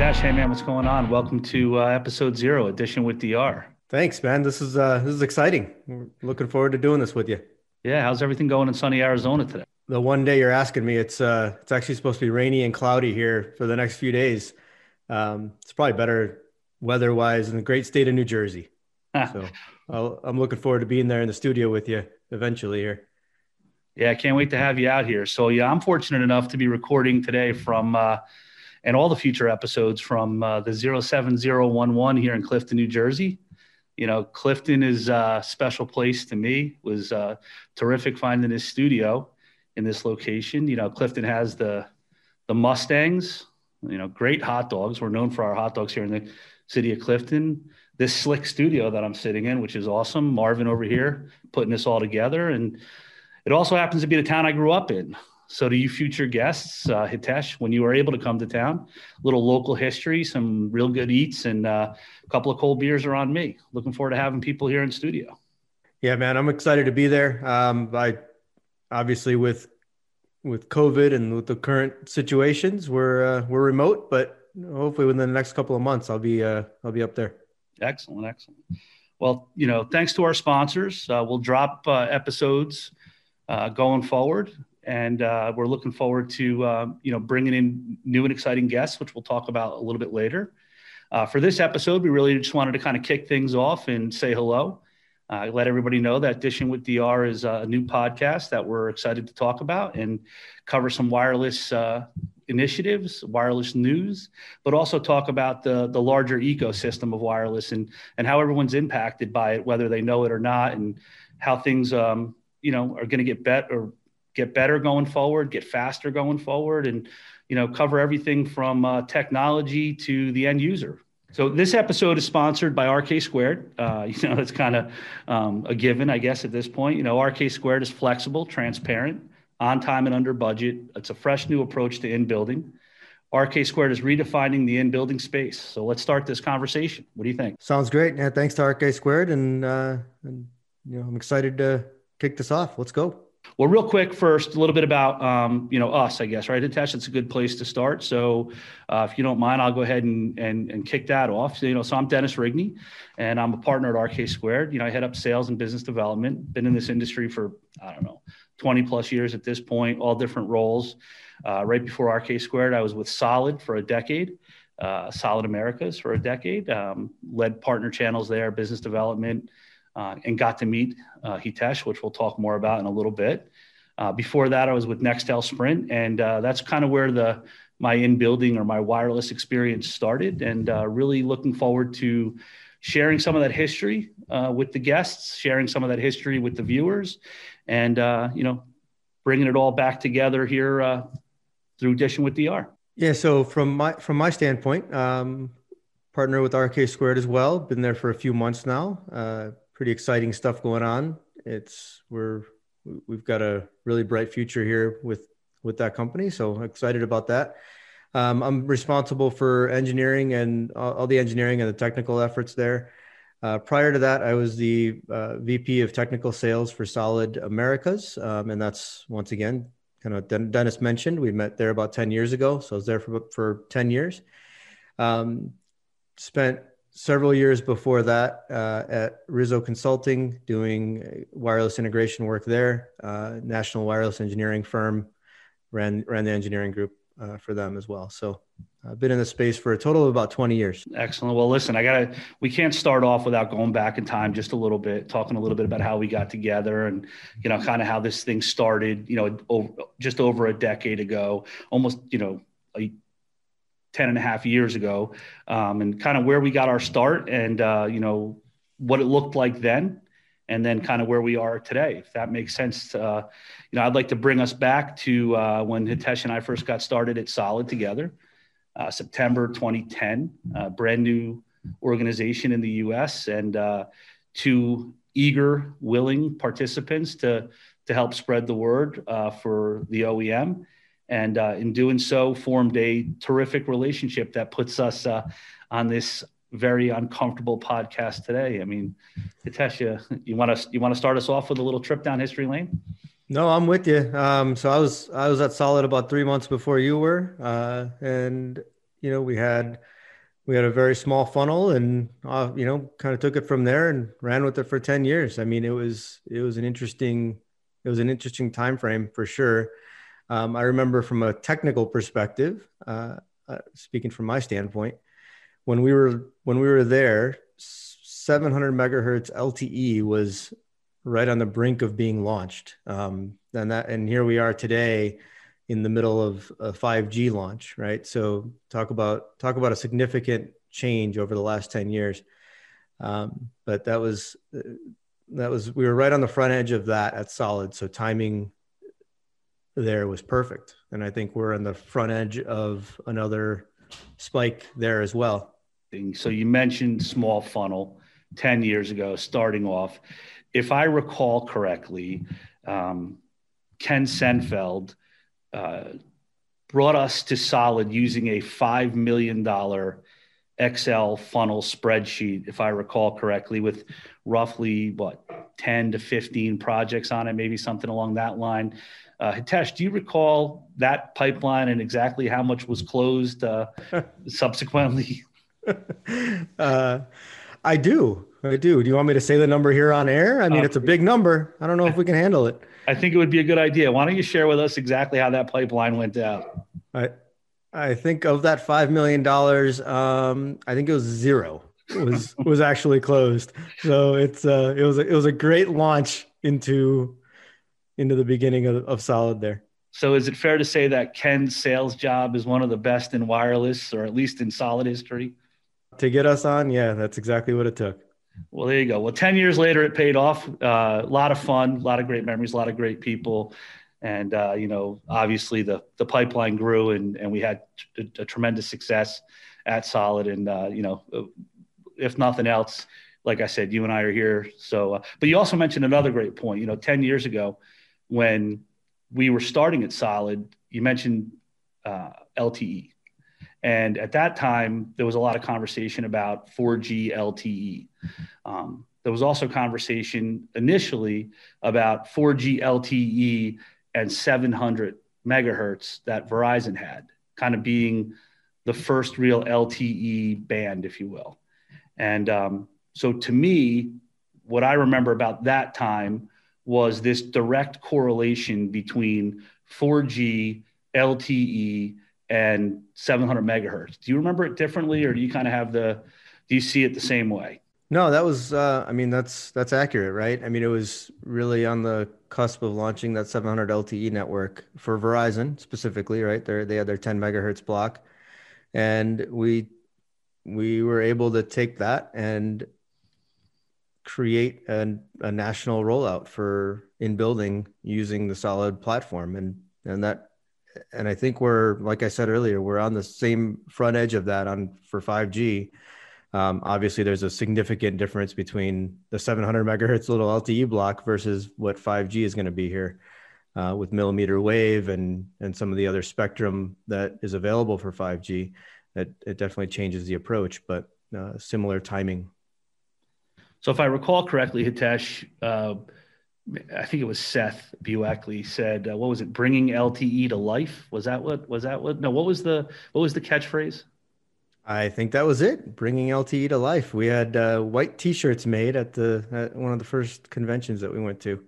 Hitesh, hey man, what's going on? Welcome to episode 0, Edition with DR. Thanks, man. This is exciting. We're looking forward to doing this with you. Yeah, how's everything going in sunny Arizona today? The one day you're asking me, it's actually supposed to be rainy and cloudy here for the next few days. It's probably better weather-wise in the great state of New Jersey. So I'm looking forward to being there in the studio with you eventually here. Yeah, I can't wait to have you out here. So yeah, I'm fortunate enough to be recording today from and all the future episodes from the 07011 here in Clifton, New Jersey. You know, Clifton is a special place to me. It was terrific finding this studio in this location. You know, Clifton has the Mustangs, you know, great hot dogs. We're known for our hot dogs here in the city of Clifton. This slick studio that I'm sitting in, which is awesome. Marvin over here putting this all together. And it also happens to be the town I grew up in. So to you future guests, Hitesh, when you were able to come to town, a little local history, some real good eats, and a couple of cold beers are on me. Looking forward to having people here in studio. Yeah, man, I'm excited to be there. I obviously with COVID and with the current situations, we're remote, but hopefully within the next couple of months, I'll be up there. Excellent, excellent. Well, you know, thanks to our sponsors, we'll drop episodes going forward. And we're looking forward to, bringing in new and exciting guests, which we'll talk about a little bit later. For this episode, we really just wanted to kind of kick things off and say hello. Let everybody know that Dishin with DR is a new podcast that we're excited to talk about and cover some wireless initiatives, wireless news, but also talk about the larger ecosystem of wireless and how everyone's impacted by it, whether they know it or not, and how things, are going to get better going forward, get faster going forward, and, cover everything from technology to the end user. So this episode is sponsored by RK Squared. It's kind of a given, I guess, at this point. RK Squared is flexible, transparent, on time and under budget. It's a fresh new approach to in-building. RK Squared is redefining the in-building space. So let's start this conversation. What do you think? Sounds great. Yeah, thanks to RK Squared, and I'm excited to kick this off. Let's go. Well, real quick first, a little bit about, us, I guess, right, Hitesh? It's a good place to start. So if you don't mind, I'll go ahead and kick that off. So I'm Dennis Rigney, and I'm a partner at RK Squared. I head up sales and business development, been in this industry for, 20 plus years at this point, all different roles. Right before RK Squared, I was with Solid for a decade, Solid Americas for a decade, led partner channels there, business development, and got to meet Hitesh, which we'll talk more about in a little bit. Before that, I was with Nextel Sprint, and that's kind of where my in-building or my wireless experience started, and really looking forward to sharing some of that history with the guests, sharing some of that history with the viewers, and, bringing it all back together here through Dishin with DR. Yeah, so from my standpoint, partner with RK Squared as well. Been there for a few months now. Pretty exciting stuff going on. We've got a really bright future here with that company, so excited about that. I'm responsible for engineering and all the engineering and the technical efforts there. Prior to that, I was the VP of technical sales for Solid Americas, and that's once again kind of Dennis mentioned. We met there about 10 years ago, so I was there for 10 years. Spent several years before that at Rizzo Consulting doing wireless integration work there, national wireless engineering firm, ran the engineering group for them as well. So I've been in the space for a total of about 20 years. Excellent. Well, listen, we can't start off without going back in time just a little bit, talking a little bit about how we got together and, kind of how this thing started, just over a decade ago, almost, 10 and a half years ago, and kind of where we got our start and, what it looked like then, and then kind of where we are today, if that makes sense. I'd like to bring us back to when Hitesh and I first got started at Solid together, September 2010, brand new organization in the U.S. and two eager, willing participants to help spread the word for the OEM. And in doing so, formed a terrific relationship that puts us on this very uncomfortable podcast today. I mean, Hitesh, you want to start us off with a little trip down history lane? No, I'm with you. So I was at Solid about 3 months before you were, and we had we had a very small funnel, and kind of took it from there and ran with it for 10 years. I mean, it was an interesting time frame for sure. I remember from a technical perspective, speaking from my standpoint, when we were there, 700 megahertz LTE was right on the brink of being launched. And here we are today in the middle of a 5G launch, right? So talk about a significant change over the last 10 years. But we were right on the front edge of that at Solid. So timing there was perfect. And I think we're on the front edge of another spike there as well. So you mentioned small funnel 10 years ago, starting off. If I recall correctly, Ken Senfeld brought us to Solid using a $5 million Excel funnel spreadsheet, if I recall correctly, with roughly 10 to 15 projects on it, maybe something along that line. Hitesh, do you recall that pipeline and exactly how much was closed subsequently? I do. Do you want me to say the number here on air? I mean, it's a big number. I don't know if we can handle it. I think it would be a good idea. Why don't you share with us exactly how that pipeline went out? I think of that $5 million, I think it was zero. Was actually closed. So it was a great launch into the beginning of Solid there. So is it fair to say that Ken's sales job is one of the best in wireless, or at least in Solid history? To get us on, yeah, that's exactly what it took. Well, there you go. Well, 10 years later, it paid off. A lot of fun, a lot of great memories, a lot of great people. And, obviously the pipeline grew and we had a tremendous success at Solid. And, if nothing else, like I said, you and I are here. So, but you also mentioned another great point. 10 years ago when we were starting at Solid, you mentioned LTE. And at that time, there was a lot of conversation about 4G LTE. There was also conversation initially about 4G LTE and 700 megahertz that Verizon had, kind of being the first real LTE band, if you will. And so to me, what I remember about that time was this direct correlation between 4G, LTE, and 700 megahertz. Do you remember it differently, or do you see it the same way? No, that was, that's accurate, right? I mean, it was really on the cusp of launching that 700 LTE network for Verizon specifically, right? They had their 10 megahertz block, and we were able to take that and create a national rollout for in building using the Solid platform, and I think like I said earlier, we're on the same front edge of that for 5G. Obviously, there's a significant difference between the 700 megahertz little LTE block versus what 5G is going to be here with millimeter wave and some of the other spectrum that is available for 5G. It definitely changes the approach, but similar timing. So if I recall correctly, Hitesh, I think it was Seth Bueckley said, what was it? Bringing LTE to life. Was that what, no, what was the catchphrase? I think that was it. Bringing LTE to life. We had white t-shirts made at one of the first conventions that we went to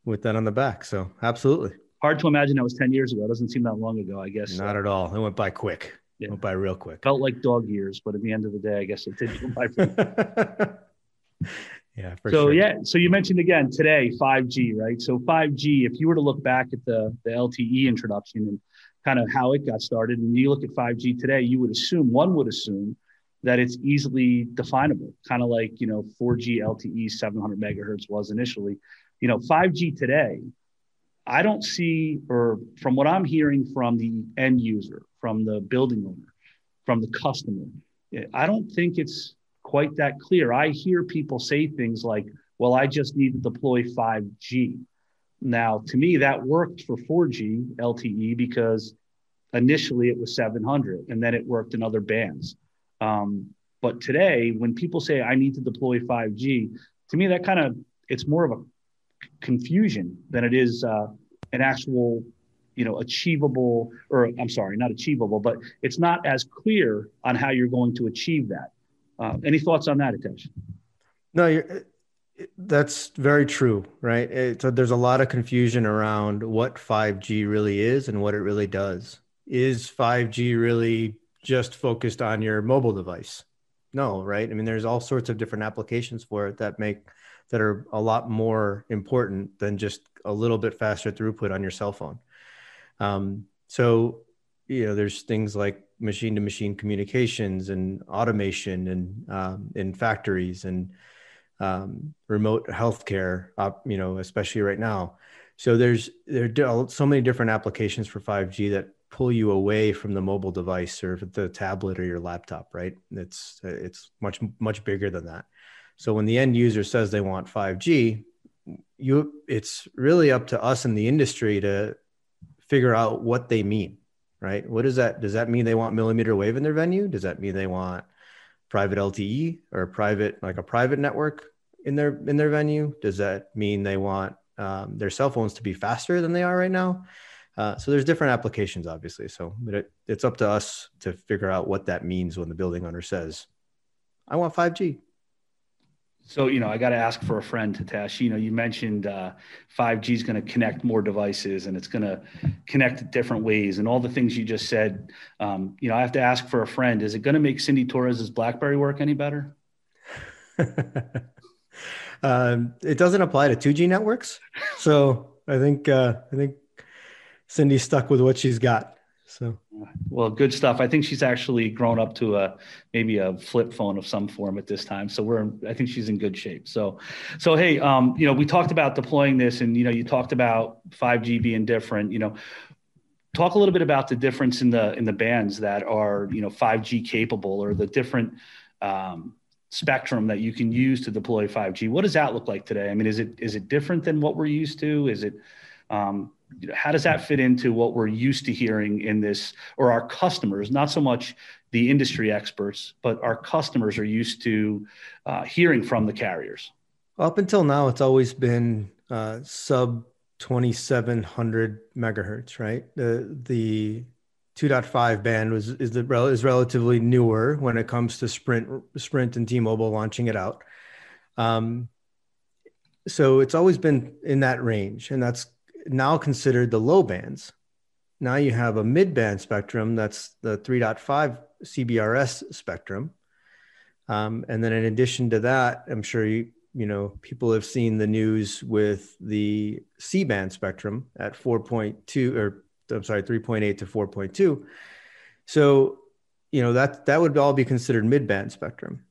with that on the back. So absolutely. Hard to imagine that was 10 years ago. It doesn't seem that long ago, I guess. Not at all. It went by quick. Yeah. It went by real quick. Felt like dog years, but at the end of the day, I guess it did go by. Yeah, for sure. So you mentioned again today 5G, right? So 5G, if you were to look back at the LTE introduction and kind of how it got started, and you look at 5G today, one would assume that it's easily definable, kind of like 4G LTE 700 megahertz was initially. 5G today, I don't see, or from what I'm hearing from the end user, from the building owner, from the customer, I don't think it's quite that clear. I hear people say things like, well, I just need to deploy 5G. Now, to me, that worked for 4G LTE because initially it was 700 and then it worked in other bands. But today, when people say I need to deploy 5G, to me, it's more of a confusion than it is an actual, achievable, or I'm sorry, not achievable, but it's not as clear on how you're going to achieve that. Any thoughts on that, Hitesh? No, that's very true, right? So there's a lot of confusion around what 5G really is and what it really does. Is 5G really just focused on your mobile device? No, right? I mean, there's all sorts of different applications for it that are a lot more important than just a little bit faster throughput on your cell phone. So, there's things like machine to machine communications and automation and in factories and remote healthcare, especially right now. So there are so many different applications for 5G that pull you away from the mobile device or the tablet or your laptop, right? It's much, much bigger than that. So when the end user says they want 5G, it's really up to us in the industry to figure out what they mean, right? What is that? Does that mean they want millimeter wave in their venue? Does that mean they want private LTE or a private network in their venue? Does that mean they want their cell phones to be faster than they are right now? So there's different applications, obviously. So it's up to us to figure out what that means when the building owner says, I want 5G. So, I got to ask for a friend, Hitesh. You mentioned 5G is going to connect more devices and it's going to connect different ways and all the things you just said. I have to ask for a friend. Is it going to make Cindy Torres's BlackBerry work any better? It doesn't apply to 2G networks. So I think Cindy's stuck with what she's got. So, well, good stuff. I think she's actually grown up to maybe a flip phone of some form at this time. So I think she's in good shape. So hey, we talked about deploying this, and you talked about 5G being different. Talk a little bit about the difference in the bands that are 5G capable, or the different spectrum that you can use to deploy 5G. What does that look like today? I mean, is it different than what we're used to? Is it how does that fit into what we're used to hearing in this, or our customers, not so much the industry experts, but our customers are used to hearing from the carriers? Up until now, it's always been sub 2700 megahertz, right? The 2.5 band is relatively newer when it comes to Sprint and T-Mobile launching it out. So it's always been in that range, and that's now considered the low bands. Now you have a mid-band spectrum, that's the 3.5 CBRS spectrum. And then in addition to that, I'm sure people have seen the news with the C-band spectrum at 3.8 to 4.2. So, that would all be considered mid-band spectrum.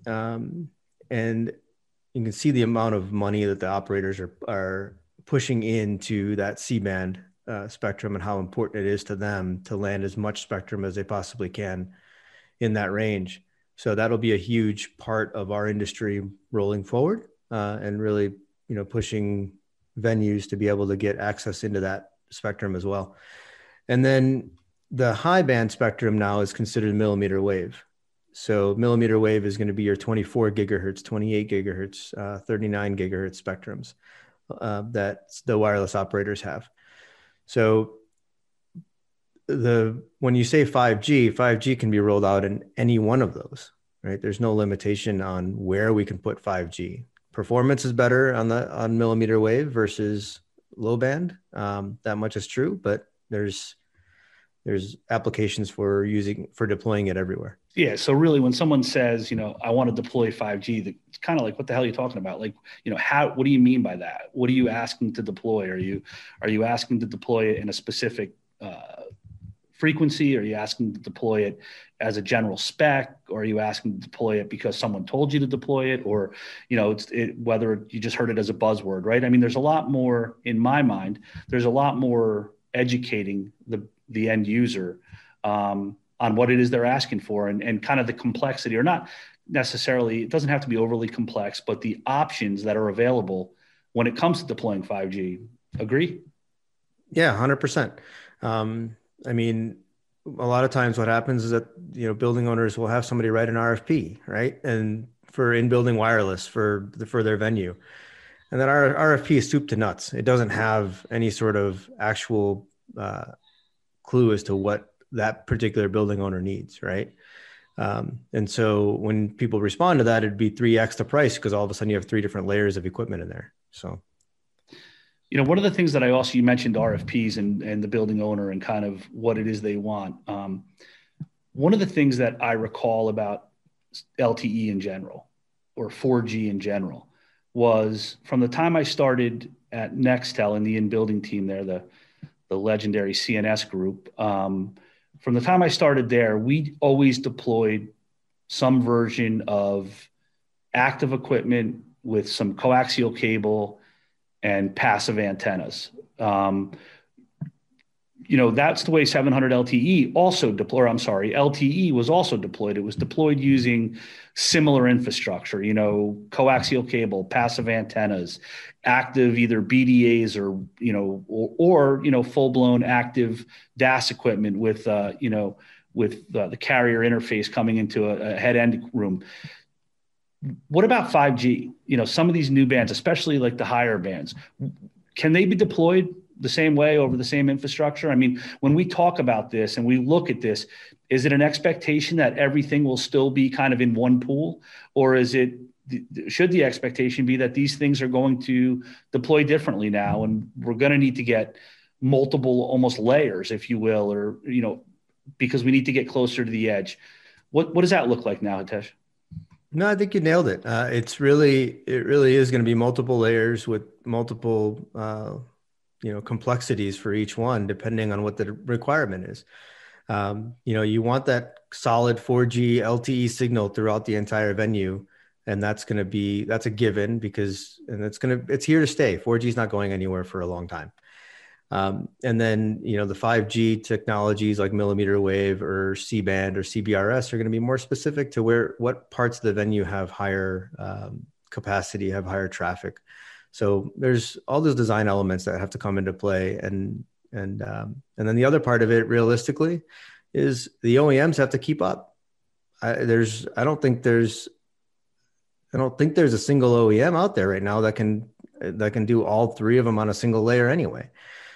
And you can see the amount of money that the operators are pushing into that C-band spectrum and how important it is to them to land as much spectrum as they possibly can in that range. So that'll be a huge part of our industry rolling forward, and really, pushing venues to be able to get access into that spectrum as well. And then the high band spectrum now is considered millimeter wave. So millimeter wave is going to be your 24 gigahertz, 28 gigahertz, 39 gigahertz spectrums that the wireless operators have. So when you say 5G can be rolled out in any one of those, right? There's no limitation on where we can put 5G. Performance is better on millimeter wave versus low band. That much is true, but there's applications for deploying it everywhere. Yeah. So really, when someone says, I want to deploy 5G, it's kind of like, what the hell are you talking about? Like, what do you mean by that? What are you asking to deploy? Are you asking to deploy it in a specific frequency? Are you asking to deploy it as a general spec? Or are you asking to deploy it because someone told you to deploy it? Or, whether you just heard it as a buzzword, right? I mean, there's a lot more, in my mind, there's a lot more educating the end user on what it is they're asking for, and kind of the complexity, or not necessarily, it doesn't have to be overly complex, but the options that are available when it comes to deploying 5G. Agree? Yeah, 100%. I mean, a lot of times what happens is that, building owners will have somebody write an RFP, right? And for in-building wireless for their venue. And that our RFP is soup to nuts. It doesn't have any sort of actual clue as to what that particular building owner needs, right? And so when people respond to that, it'd be 3x the price because all of a sudden you have 3 different layers of equipment in there. So, one of the things that you mentioned RFPs and the building owner and kind of what it is they want. One of the things that I recall about LTE in general, or 4G in general, was from the time I started at Nextel in the in-building team there, the legendary CNS group. From the time I started there, we always deployed some version of active equipment with some coaxial cable and passive antennas. That's the way 700 LTE also deployed. I'm sorry, LTE was also deployed. It was deployed using similar infrastructure, coaxial cable, passive antennas, active either BDAs or full-blown active DAS equipment with the carrier interface coming into a head-end room. What about 5G? Some of these new bands, especially like the higher bands, can they be deployed the same way over the same infrastructure? I mean, when we talk about this and we look at this, is it an expectation that everything will still be kind of in one pool, or should the expectation be that these things are going to deploy differently now, and we're going to need to get multiple almost layers, if you will, or because we need to get closer to the edge? What does that look like now, Hitesh? No, I think you nailed it. It really is going to be multiple layers with multiple complexities for each one, depending on what the requirement is. You want that solid 4G LTE signal throughout the entire venue. And that's a given because it's here to stay. 4G is not going anywhere for a long time. And then, the 5G technologies like millimeter wave or C-band or CBRS are going to be more specific to what parts of the venue have higher capacity, have higher traffic. So there's all those design elements that have to come into play. And then the other part of it realistically is the OEMs have to keep up. I don't think there's a single OEM out there right now that can do all 3 of them on a single layer anyway.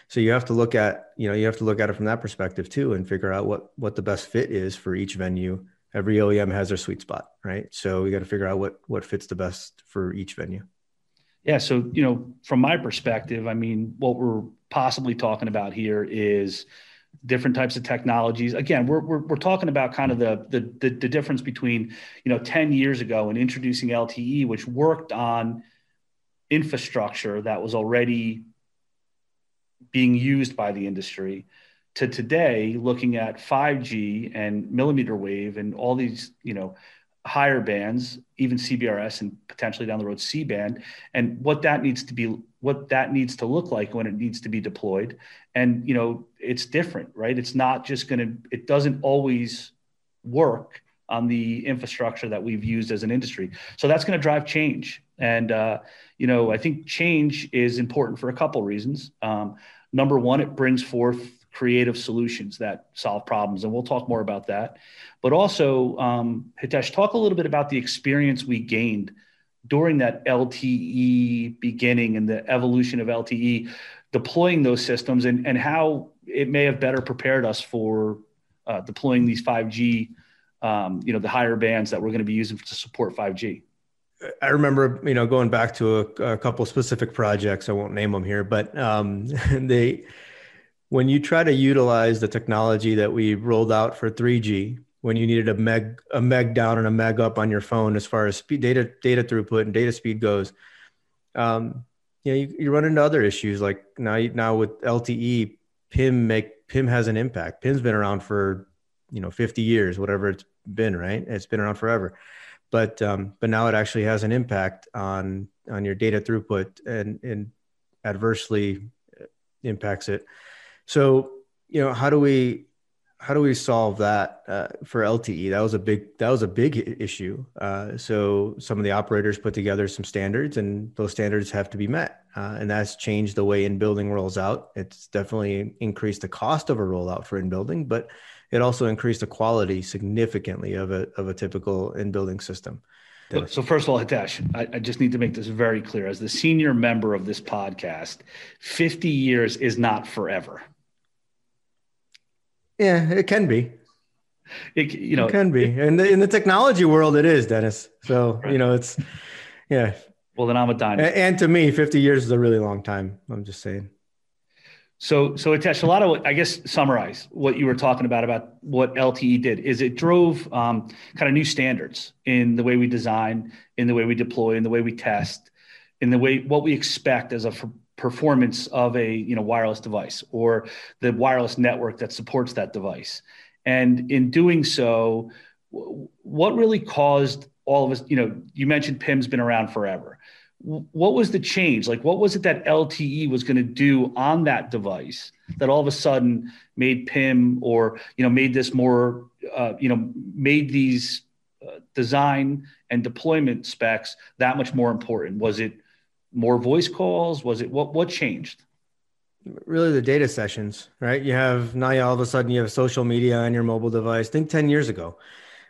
So you have to look at it from that perspective too, and figure out what the best fit is for each venue. Every OEM has their sweet spot, right? So we got to figure out what fits the best for each venue. Yeah. So, from my perspective, I mean, what we're possibly talking about here is different types of technologies. Again, we're talking about kind of the difference between, 10 years ago and introducing LTE, which worked on infrastructure that was already being used by the industry, to today looking at 5G and millimeter wave and all these, higher bands, even CBRS and potentially down the road C-band, and what that needs to look like when it needs to be deployed. And, it's different, right? It's not just it doesn't always work on the infrastructure that we've used as an industry. So that's going to drive change. And, I think change is important for a couple of reasons. Number one, it brings forth creative solutions that solve problems. And we'll talk more about that. But also, Hitesh, talk a little bit about the experience we gained during that LTE beginning and the evolution of LTE, deploying those systems and how it may have better prepared us for deploying these 5G, the higher bands that we're going to be using to support 5G. I remember, going back to a couple specific projects. I won't name them here, but when you try to utilize the technology that we rolled out for 3G, when you needed a meg down and a meg up on your phone as far as speed, data throughput and data speed goes, you run into other issues like now with LTE, PIM has an impact. PIM's been around for 50 years, whatever it's been, right? It's been around forever. But now it actually has an impact on your data throughput and adversely impacts it. So, how do we solve that for LTE? That was a big issue. So some of the operators put together some standards, and those standards have to be met. And that's changed the way in-building rolls out. It's definitely increased the cost of a rollout for in-building, but it also increased the quality significantly of a typical in-building system. So first of all, Hitesh, I just need to make this very clear. As the senior member of this podcast, 50 years is not forever. Yeah, it can be. It, you It know, can be. And in the technology world, it is, Dennis. So, right. it's, yeah. Well, then I'm a dinosaur. And to me, 50 years is a really long time. I'm just saying. So Hitesh, a lot of what, I guess, summarize what you were talking about what LTE did is it drove kind of new standards in the way we design, in the way we deploy, in the way we test, in the way what we expect as a performance of a wireless device or the wireless network that supports that device. And in doing so, what really caused all of us? You mentioned PIM's been around forever. What was the change? Like, what was it that LTE was going to do on that device that all of a sudden made PIM or, made this more, made these design and deployment specs that much more important? Was it more voice calls? Was it what changed? Really, the data sessions, right? All of a sudden you have social media on your mobile device. Think 10 years ago,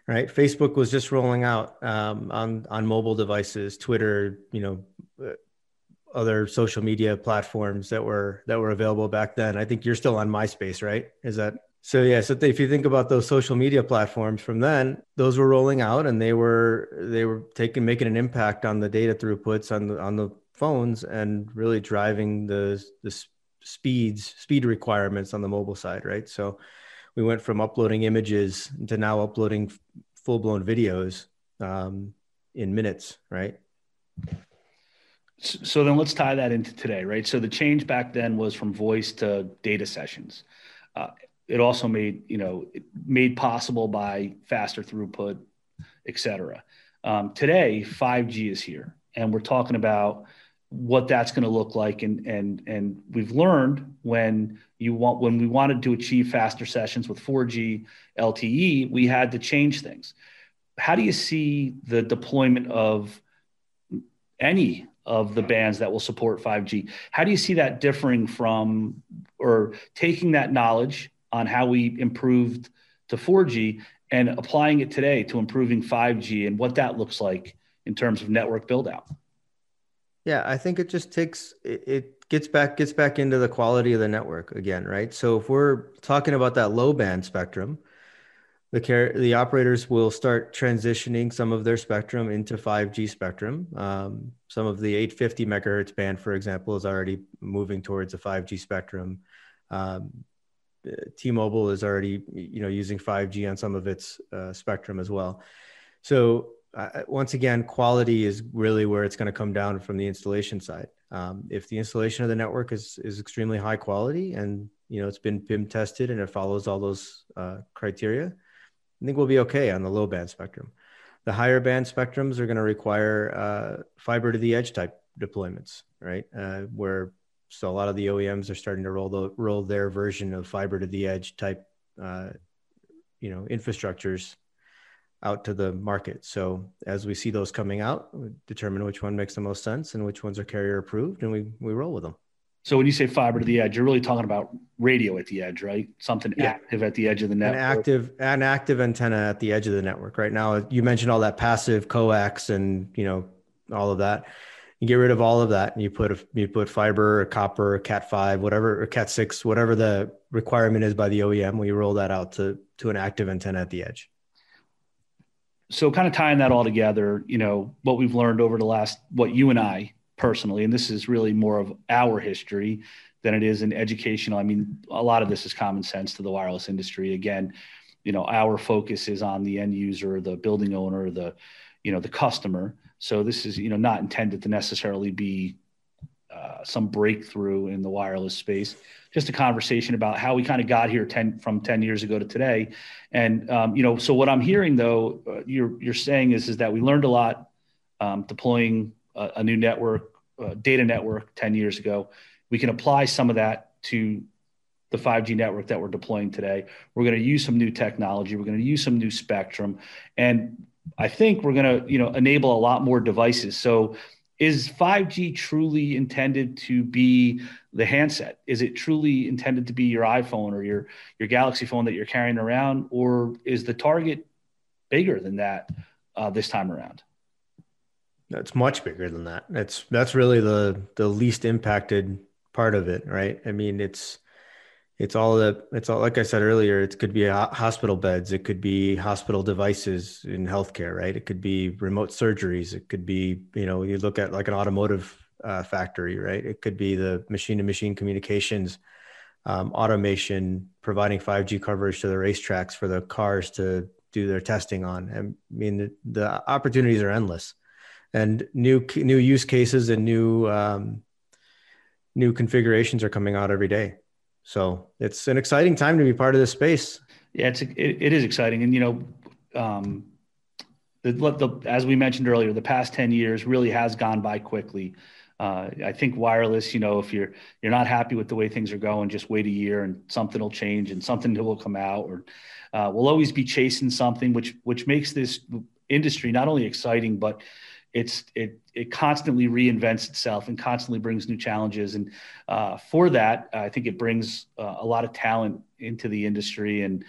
right? Facebook was just rolling out on mobile devices, Twitter, uh, other social media platforms that were available back then. I think you're still on MySpace, right? Is that so? Yeah. So if you think about those social media platforms from then, those were rolling out, and they were making an impact on the data throughputs on the phones, and really driving the speed requirements on the mobile side, right? So we went from uploading images to now uploading full blown videos in minutes, right? So then let's tie that into today, right? So the change back then was from voice to data sessions. Uh, it also made possible by faster throughput, et cetera. Today, 5G is here, and we're talking about what that's going to look like. And we've learned when we wanted to achieve faster sessions with 4G LTE, we had to change things. How do you see the deployment of any of the bands that will support 5G? How do you see that differing from or taking that knowledge on how we improved to 4G and applying it today to improving 5G and what that looks like in terms of network build out? Yeah, I think it just it gets back into the quality of the network again, right? So if we're talking about that low band spectrum, the operators will start transitioning some of their spectrum into 5G spectrum. Some of the 850 megahertz band, for example, is already moving towards a 5G spectrum. Um, T-Mobile is already, using 5G on some of its spectrum as well. So once again, quality is really where it's going to come down from the installation side. If the installation of the network is extremely high quality and it's been PIM tested and it follows all those criteria, I think we'll be okay on the low band spectrum. The higher band spectrums are going to require fiber to the edge type deployments, right? So a lot of the OEMs are starting to roll their version of fiber to the edge type, infrastructures out to the market. So as we see those coming out, we determine which one makes the most sense and which ones are carrier approved, and we roll with them. So when you say fiber to the edge, you're really talking about radio at the edge, right? Something active at the edge of the An network. active antenna at the edge of the network. Right now, you mentioned all that passive coax and all of that. You get rid of all of that, and you put fiber or copper or Cat5, whatever, or Cat6, whatever the requirement is by the OEM. We roll that out to an active antenna at the edge. So kind of tying that all together, what we've learned over the last, what you and I personally, and this is really more of our history than it is in educational. I mean, a lot of this is common sense to the wireless industry. Again, our focus is on the end user, the building owner, the customer. So this is, not intended to necessarily be some breakthrough in the wireless space. Just a conversation about how we kind of got here from 10 years ago to today. And, so what I'm hearing though, you're saying is that we learned a lot deploying a new network, data network 10 years ago. We can apply some of that to the 5G network that we're deploying today. We're going to use some new technology. We're going to use some new spectrum. And I think we're going to, enable a lot more devices. So is 5G truly intended to be the handset? Is it truly intended to be your iPhone or your Galaxy phone that you're carrying around? Or is the target bigger than that this time around? That's much bigger than that. That's really the least impacted part of it, right? I mean, It's all, like I said earlier, it could be hospital beds. It could be hospital devices in healthcare, right? It could be remote surgeries. It could be, you look at like an automotive factory, right? It could be the machine to machine communications, automation, providing 5G coverage to the racetracks for the cars to do their testing on. I mean, the opportunities are endless, and new use cases and new configurations are coming out every day. So it's an exciting time to be part of this space. Yeah, it is exciting. And, um, as we mentioned earlier, the past 10 years really has gone by quickly. I think wireless, if you're not happy with the way things are going, just wait a year and something will change and something new will come out, or we'll always be chasing something, which makes this industry not only exciting, but it constantly reinvents itself and constantly brings new challenges. And for that, I think it brings a lot of talent into the industry, and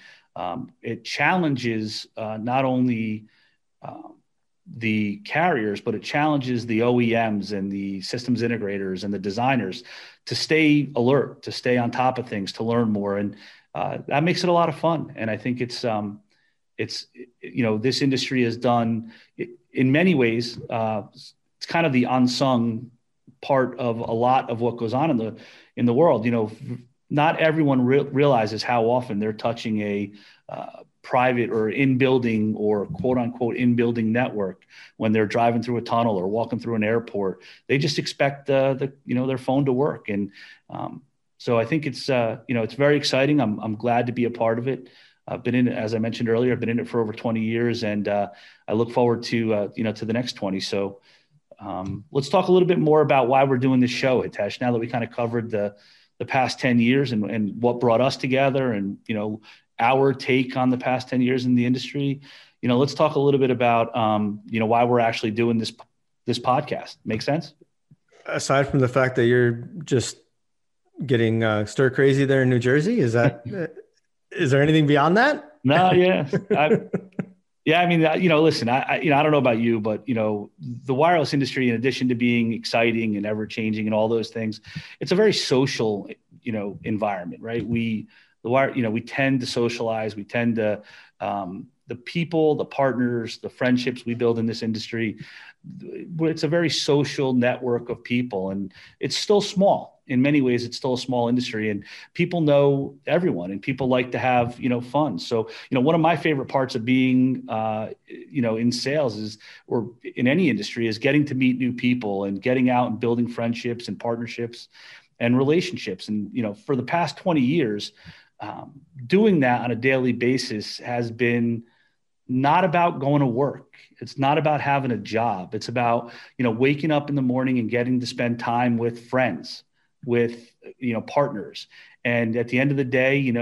it challenges not only the carriers, but it challenges the OEMs and the systems integrators and the designers to stay alert, to stay on top of things, to learn more. And that makes it a lot of fun. And I think it's this industry has done in many ways, it's kind of the unsung part of a lot of what goes on in the world. Not everyone realizes how often they're touching a private or in-building or quote unquote in-building network when they're driving through a tunnel or walking through an airport. They just expect their phone to work. And so I think it's very exciting. I'm glad to be a part of it. I've been in it, as I mentioned earlier, I've been in it for over 20 years, and I look forward to the next 20. So let's talk a little bit more about why we're doing this show, Hitesh, now that we kind of covered the past 10 years and what brought us together and, our take on the past 10 years in the industry. Let's talk a little bit about, why we're actually doing this podcast. Make sense? Aside from the fact that you're just getting stir crazy there in New Jersey, is there anything beyond that? No, yeah. Yeah, I mean, listen, I don't know about you, but the wireless industry, in addition to being exciting and ever changing and all those things, it's a very social, environment, right? We tend to socialize. We tend to, the people, the partners, the friendships we build in this industry, it's a very social network of people, and it's still small. In many ways, it's still a small industry, and people know everyone, and people like to have, fun. So, one of my favorite parts of being, in sales or in any industry is getting to meet new people and getting out and building friendships and partnerships and relationships. And, for the past 20 years, doing that on a daily basis has been not about going to work. It's not about having a job. It's about, waking up in the morning and getting to spend time with friends, with, partners. And at the end of the day,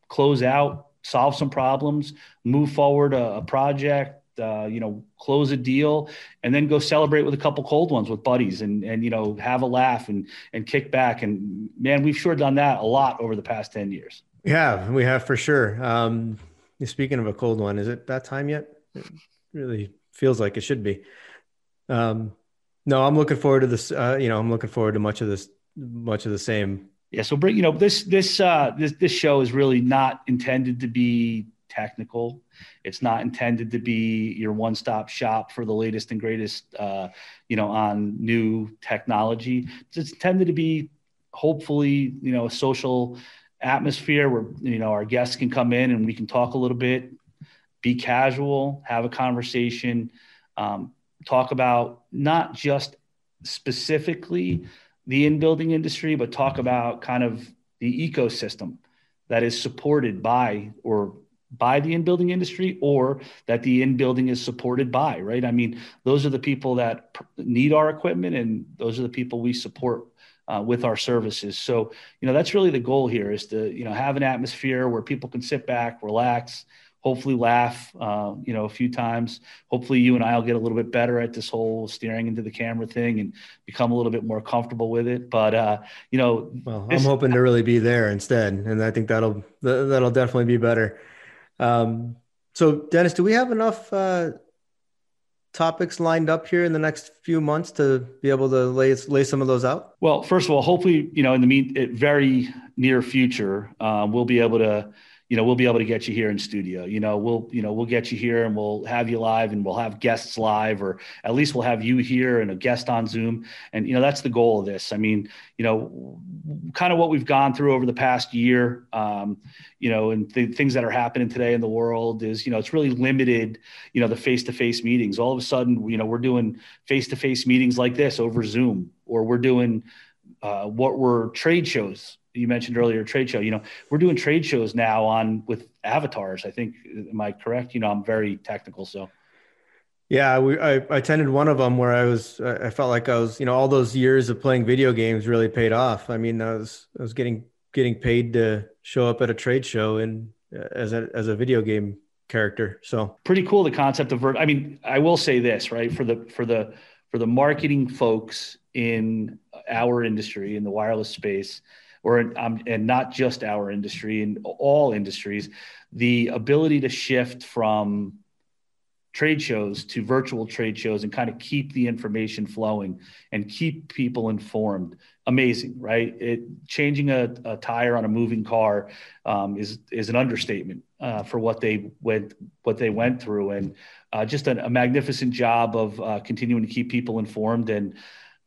close out, solve some problems, move forward a project, close a deal, and then go celebrate with a couple cold ones with buddies and have a laugh and kick back. And man, we've sure done that a lot over the past 10 years. Yeah, we have for sure. Speaking of a cold one, is it that time yet? It really feels like it should be. No, I'm looking forward to this. I'm looking forward to much of the same. Yeah. So, this show is really not intended to be technical. It's not intended to be your one-stop shop for the latest and greatest, on new technology. It's intended to be hopefully, a social atmosphere where, our guests can come in and we can talk a little bit, be casual, have a conversation, talk about not just specifically the in-building industry, but talk about kind of the ecosystem that is supported by the in-building industry, or that the in-building is supported by, right? I mean, those are the people that need our equipment, and those are the people we support with our services. So, that's really the goal here, is to, have an atmosphere where people can sit back, relax, hopefully laugh, a few times. Hopefully you and I will get a little bit better at this whole staring into the camera thing and become a little bit more comfortable with it. But, well, I'm hoping to really be there instead. And I think that'll definitely be better. So Dennis, do we have enough topics lined up here in the next few months to be able to lay some of those out? Well, first of all, hopefully, in the very near future, we'll be able to get you here in studio. We'll get you here and we'll have you live, and we'll have guests live, or at least we'll have you here and a guest on Zoom. And, that's the goal of this. I mean, kind of what we've gone through over the past year, and the things that are happening today in the world is, it's really limited, the face-to-face meetings. All of a sudden, we're doing face-to-face meetings like this over Zoom, or we're doing what were trade shows. You mentioned earlier, trade show, we're doing trade shows now with avatars. I think, am I correct? I'm very technical. So. Yeah, I attended one of them where I felt like I was, all those years of playing video games really paid off. I mean, I was getting paid to show up at a trade show and as a video game character. So pretty cool. The concept of I mean, I will say this, right? For the marketing folks in our industry, in the wireless space, and not just our industry, in all industries, the ability to shift from trade shows to virtual trade shows and kind of keep the information flowing and keep people informed. Amazing, right? Changing a tire on a moving car is an understatement for what they went through, and just a magnificent job of continuing to keep people informed. And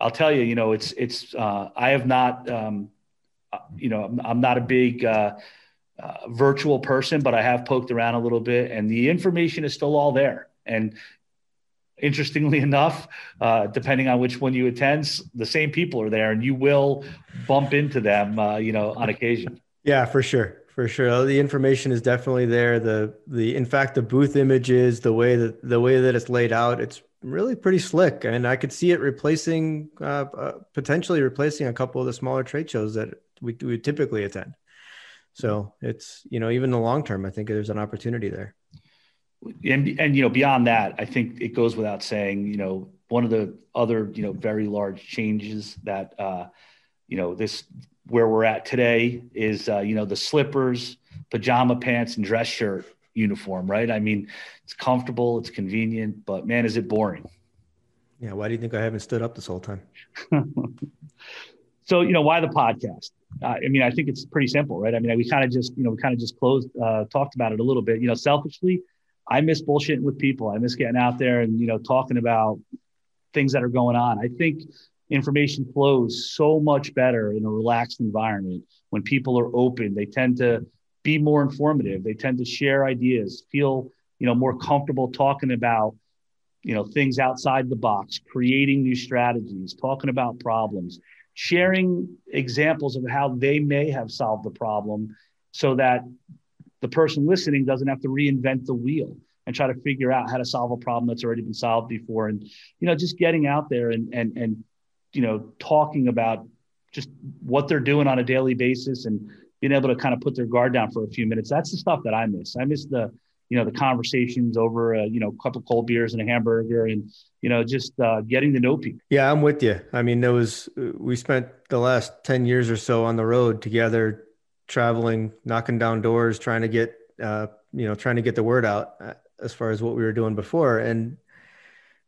I'll tell you, it's I have not, I'm not a big virtual person, but I have poked around a little bit, and the information is still all there. And interestingly enough, depending on which one you attend, the same people are there, and you will bump into them, on occasion. Yeah, for sure. For sure. The information is definitely there. In fact, the booth images, the way that it's laid out, it's really pretty slick. And I could see it potentially replacing a couple of the smaller trade shows that we typically attend. So it's, even in the long term, I think there's an opportunity there. And beyond that, I think it goes without saying, one of the other, very large changes that, this where we're at today is, the slippers, pajama pants, and dress shirt uniform, right? I mean, it's comfortable, it's convenient, but man, is it boring. Yeah. Why do you think I haven't stood up this whole time? So, why the podcast? I think it's pretty simple, right? I mean, we kind of just talked about it a little bit. Selfishly, I miss bullshitting with people. I miss getting out there and, talking about things that are going on. I think information flows so much better in a relaxed environment when people are open. They tend to be more informative. They tend to share ideas, feel, more comfortable talking about, things outside the box, creating new strategies, talking about problems, sharing examples of how they may have solved the problem so that the person listening doesn't have to reinvent the wheel and try to figure out how to solve a problem that's already been solved before. And, just getting out there and talking about just what they're doing on a daily basis and being able to kind of put their guard down for a few minutes. That's the stuff that I miss. I miss the conversations over a couple of cold beers and a hamburger and, just getting to know people. Yeah, I'm with you. I mean, we spent the last 10 years or so on the road together, traveling, knocking down doors, trying to get the word out as far as what we were doing before. And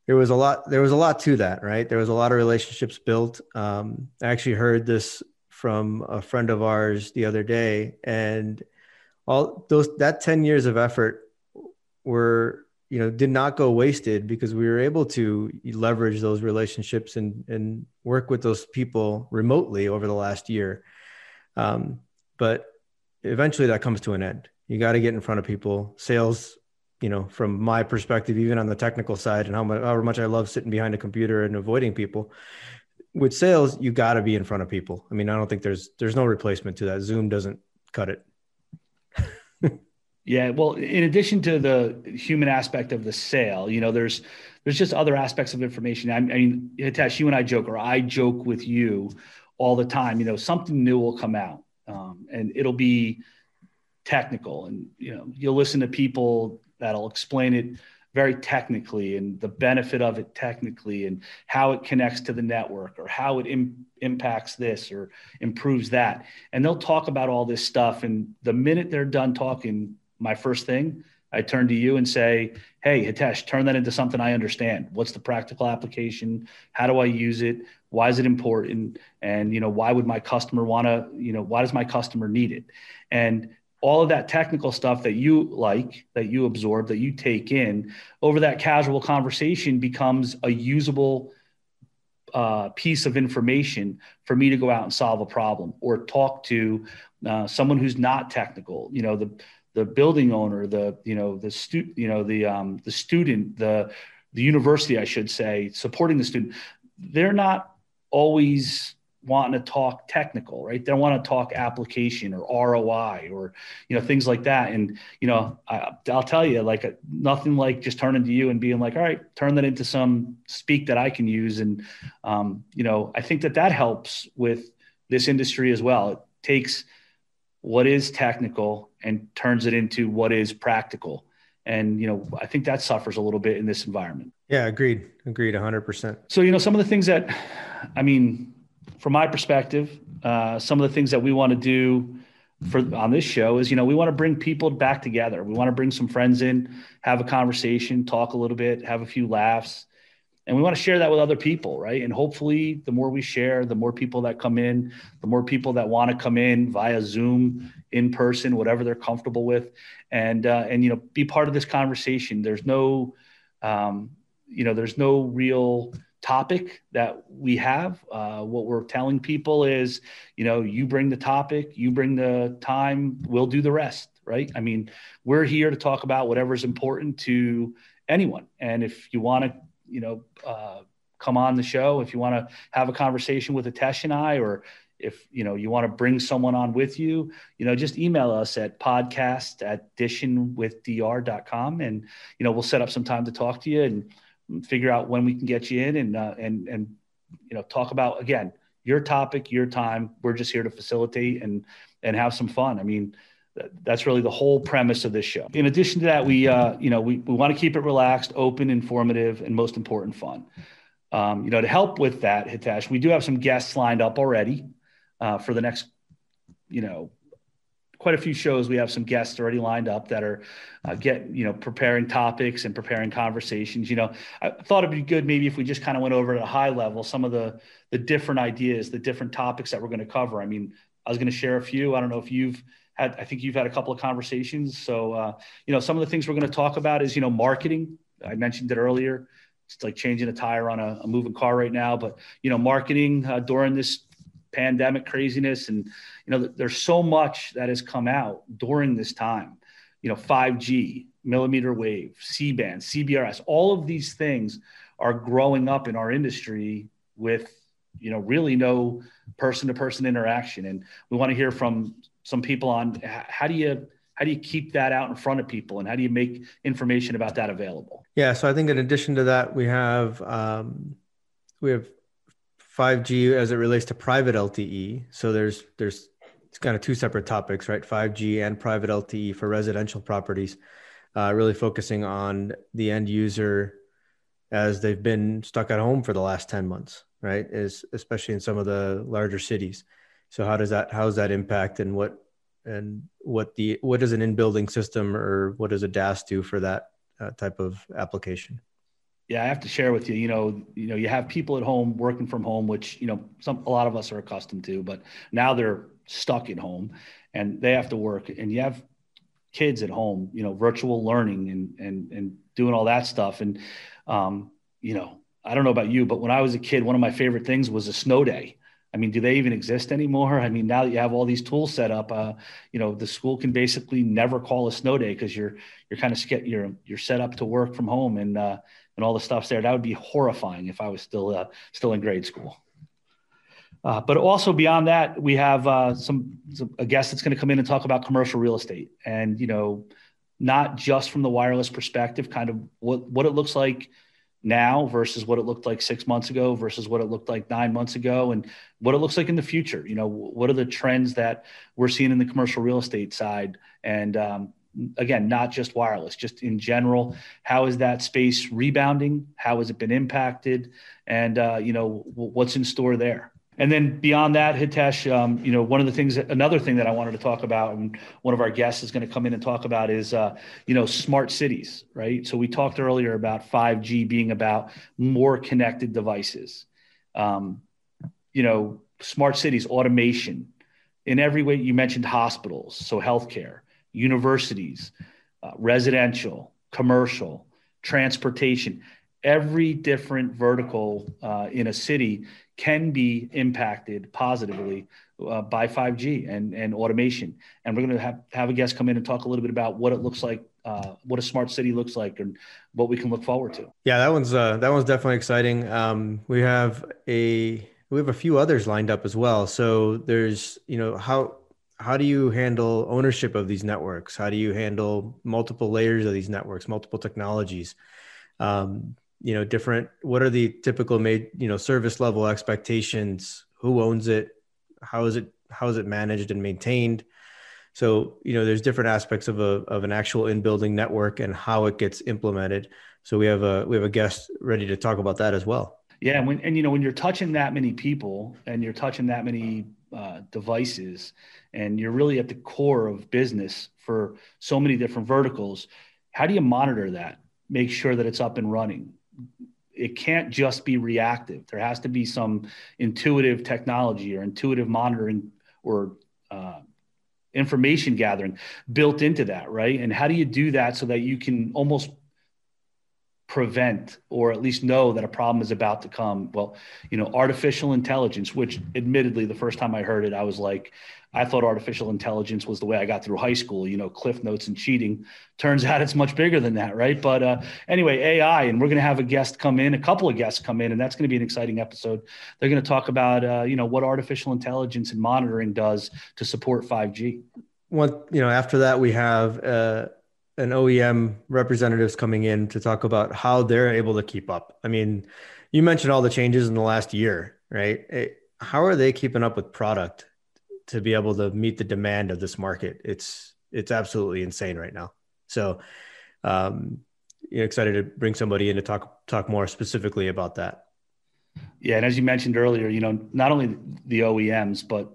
there was a lot to that, right? There was a lot of relationships built. I actually heard this from a friend of ours the other day, and that 10 years of effort did not go wasted because we were able to leverage those relationships and work with those people remotely over the last year. But eventually that comes to an end. You got to get in front of people. Sales, from my perspective, even on the technical side and however much I love sitting behind a computer and avoiding people, with sales, you got to be in front of people. I mean, I don't think there's no replacement to that. Zoom doesn't cut it. Yeah. Well, in addition to the human aspect of the sale, there's just other aspects of information. I mean, Hitesh, you and I joke, or I joke with you all the time, something new will come out. And it'll be technical, and you'll listen to people that'll explain it very technically and the benefit of it technically and how it connects to the network or how it impacts this or improves that. And they'll talk about all this stuff. And the minute they're done talking, my first thing, I turn to you and say, hey, Hitesh, turn that into something I understand. What's the practical application? How do I use it? Why is it important? And, why would my customer want to, why does my customer need it? And all of that technical stuff that you like, that you absorb, that you take in over that casual conversation becomes a usable piece of information for me to go out and solve a problem or talk to someone who's not technical, the building owner, the student, the university, I should say, supporting the student. They're not always wanting to talk technical, right? They want to talk application or ROI or, things like that. And, I'll tell you, like, nothing like just turning to you and being like, all right, turn that into some speak that I can use. And, I think that helps with this industry as well. It takes what is technical and turns it into what is practical. And, I think that suffers a little bit in this environment. Yeah, agreed 100%. So, some of the things that, from my perspective, some of the things that we want to do on this show is, we want to bring people back together. We want to bring some friends in, have a conversation, talk a little bit, have a few laughs. And we want to share that with other people, right? And hopefully the more we share, the more people that come in, the more people that want to come in via Zoom, in person, whatever they're comfortable with, and be part of this conversation. There's no real topic that we have. What we're telling people is, you bring the topic, you bring the time, we'll do the rest, right? We're here to talk about whatever's important to anyone. And if you want to, come on the show, if you want to have a conversation with Hitesh and I, or if, you want to bring someone on with you, just email us at podcast@dishinwithdr.com. And, we'll set up some time to talk to you and figure out when we can get you in and talk about, again, your topic, your time. We're just here to facilitate and have some fun. That's really the whole premise of this show. In addition to that, we want to keep it relaxed, open, informative, and most important, fun. To help with that, Hitesh, we do have some guests lined up already for the next, quite a few shows. We have some guests already lined up that are preparing topics and preparing conversations. I thought it'd be good maybe if we just kind of went over at a high level some of the different ideas, the different topics that we're going to cover. I was going to share a few. I don't know if I think you've had a couple of conversations. So, some of the things we're going to talk about is, marketing. I mentioned it earlier. It's like changing a tire on a moving car right now, but, marketing during this pandemic craziness. And, there's so much that has come out during this time, 5G, millimeter wave, C-band, CBRS, all of these things are growing up in our industry with, really no person-to-person interaction. And we want to hear from some people on how do you keep that out in front of people, and how do you make information about that available? Yeah. So I think in addition to that, we have 5G as it relates to private LTE. So there's it's kind of two separate topics, right? 5G and private LTE for residential properties, really focusing on the end user as they've been stuck at home for the last 10 months, right? Especially in some of the larger cities. So how does that impact, and what does an in-building system, or what does a DAS do for that type of application? Yeah, I have to share with you, you have people at home working from home, which, a lot of us are accustomed to, but now they're stuck at home and they have to work, and you have kids at home, virtual learning and doing all that stuff. And, I don't know about you, but when I was a kid, one of my favorite things was a snow day. Do they even exist anymore? Now that you have all these tools set up, the school can basically never call a snow day because you're kind of you're set up to work from home and all the stuff's there. That would be horrifying if I was still in grade school. But also beyond that, we have a guest that's going to come in and talk about commercial real estate, and not just from the wireless perspective, kind of what it looks like now versus what it looked like 6 months ago versus what it looked like 9 months ago, and what it looks like in the future. What are the trends that we're seeing in the commercial real estate side? And again, not just wireless, just in general, how is that space rebounding? How has it been impacted? And, what's in store there? And then beyond that, Hitesh, another thing that I wanted to talk about, and one of our guests is going to come in and talk about is, smart cities, right? So we talked earlier about 5G being about more connected devices, um, smart cities, automation in every way. You mentioned hospitals, so healthcare, universities, residential, commercial, transportation, every different vertical in a city can be impacted positively by 5G and automation. And we're going to have a guest come in and talk a little bit about what it looks like, what a smart city looks like, and what we can look forward to. Yeah, that one's definitely exciting. We have a few others lined up as well. So there's, how do you handle ownership of these networks? How do you handle multiple layers of these networks, multiple technologies? What are the typical service level expectations? Who owns it? How is it managed and maintained? So, there's different aspects of an actual in-building network and how it gets implemented. So we have a guest ready to talk about that as well. Yeah, when you're touching that many people and you're touching that many devices, and you're really at the core of business for so many different verticals, how do you monitor that? Make sure that it's up and running. It can't just be reactive. There has to be some intuitive technology or intuitive monitoring or information gathering built into that, right? And how do you do that so that you can almost prevent or at least know that a problem is about to come? Well, artificial intelligence, which admittedly, the first time I heard it, I thought artificial intelligence was the way I got through high school, cliff notes and cheating. Turns out it's much bigger than that, right? But anyway, AI, and we're going to have a couple of guests come in, and that's going to be an exciting episode. They're going to talk about, what artificial intelligence and monitoring does to support 5G. After that, we have an OEM representatives coming in to talk about how they're able to keep up. I mean, you mentioned all the changes in the last year, right? How are they keeping up with product to be able to meet the demand of this market? It's absolutely insane right now. So, excited to bring somebody in to talk more specifically about that. Yeah, and as you mentioned earlier, not only the OEMs, but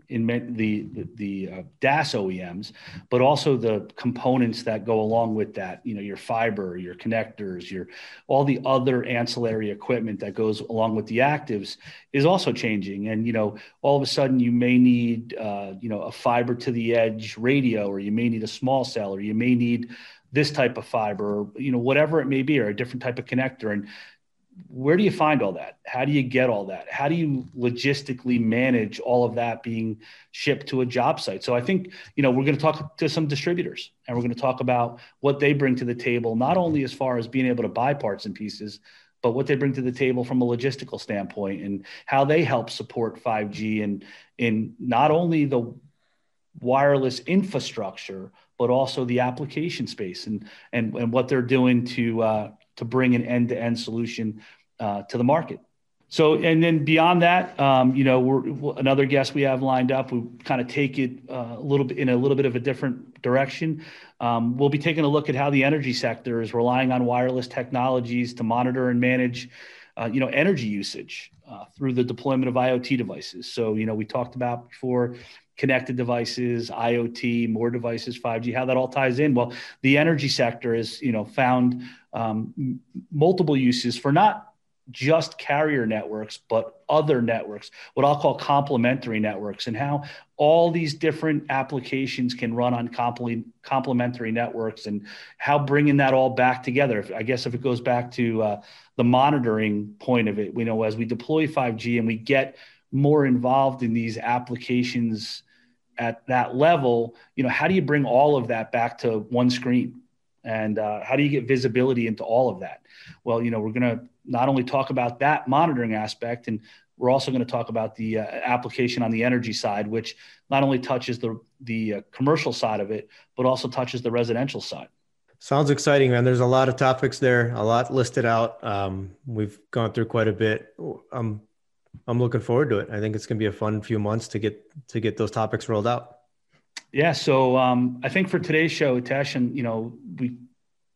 in the DAS OEMs, but also the components that go along with that. Your fiber, your connectors, all the other ancillary equipment that goes along with the actives is also changing. And all of a sudden, you may need a fiber to the edge radio, or you may need a small cell, or you may need this type of fiber, or whatever it may be, or a different type of connector. And where do you find all that? How do you get all that? How do you logistically manage all of that being shipped to a job site? So I think, we're going to talk to some distributors, and we're going to talk about what they bring to the table, not only as far as being able to buy parts and pieces, but what they bring to the table from a logistical standpoint, and how they help support 5G and in not only the wireless infrastructure, but also the application space and what they're doing to bring an end-to-end solution to the market. So, and then beyond that, another guest we have lined up. We kind of take it a little bit of a different direction. We'll be taking a look at how the energy sector is relying on wireless technologies to monitor and manage, energy usage through the deployment of IoT devices. So, we talked about before connected devices, IoT, more devices, 5G, how that all ties in. Well, the energy sector is, found multiple uses for not just carrier networks, but other networks, what I'll call complementary networks, and how all these different applications can run on complementary networks, and how bringing that all back together. I guess if it goes back to the monitoring point of it, as we deploy 5G and we get more involved in these applications at that level, how do you bring all of that back to one screen? And how do you get visibility into all of that? Well, we're going to not only talk about that monitoring aspect, and we're also going to talk about the application on the energy side, which not only touches the commercial side of it, but also touches the residential side. Sounds exciting, man. There's a lot of topics there, a lot listed out. We've gone through quite a bit. I'm looking forward to it. I think it's going to be a fun few months to get those topics rolled out. Yeah. So I think for today's show, Hitesh, and we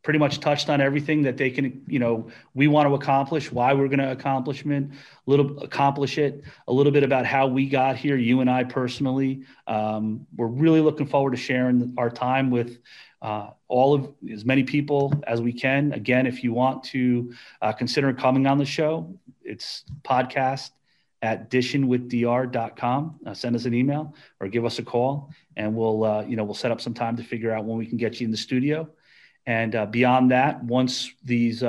pretty much touched on everything that they can, we want to accomplish, why we're going to accomplish it, a little bit about how we got here, you and I personally. We're really looking forward to sharing our time with as many people as we can. Again, if you want to consider coming on the show, it's podcast@dishinwithdr.com. Send us an email or give us a call, and we'll set up some time to figure out when we can get you in the studio. And beyond that, once these,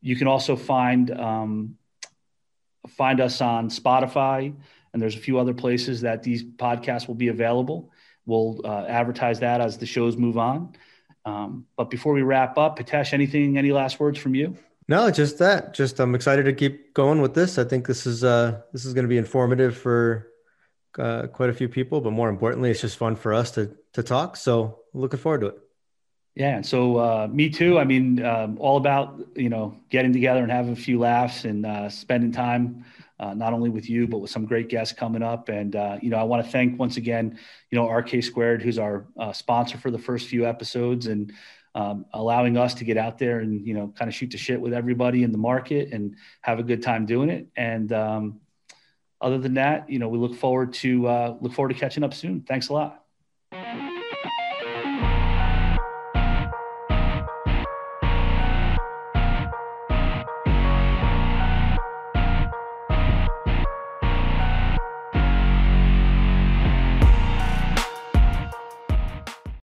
you can also find us on Spotify, and there's a few other places that these podcasts will be available. We'll advertise that as the shows move on. But before we wrap up, Hitesh, any last words from you? No, just that. I'm excited to keep going with this. I think this is going to be informative for quite a few people, but more importantly, it's just fun for us to talk. So looking forward to it. Yeah. And so me too. I mean, all about, getting together and having a few laughs and spending time, not only with you, but with some great guests coming up. And, I want to thank once again, RK Squared, who's our sponsor for the first few episodes, and allowing us to get out there and, kind of shoot the shit with everybody in the market and have a good time doing it. And other than that, we look forward to catching up soon. Thanks a lot.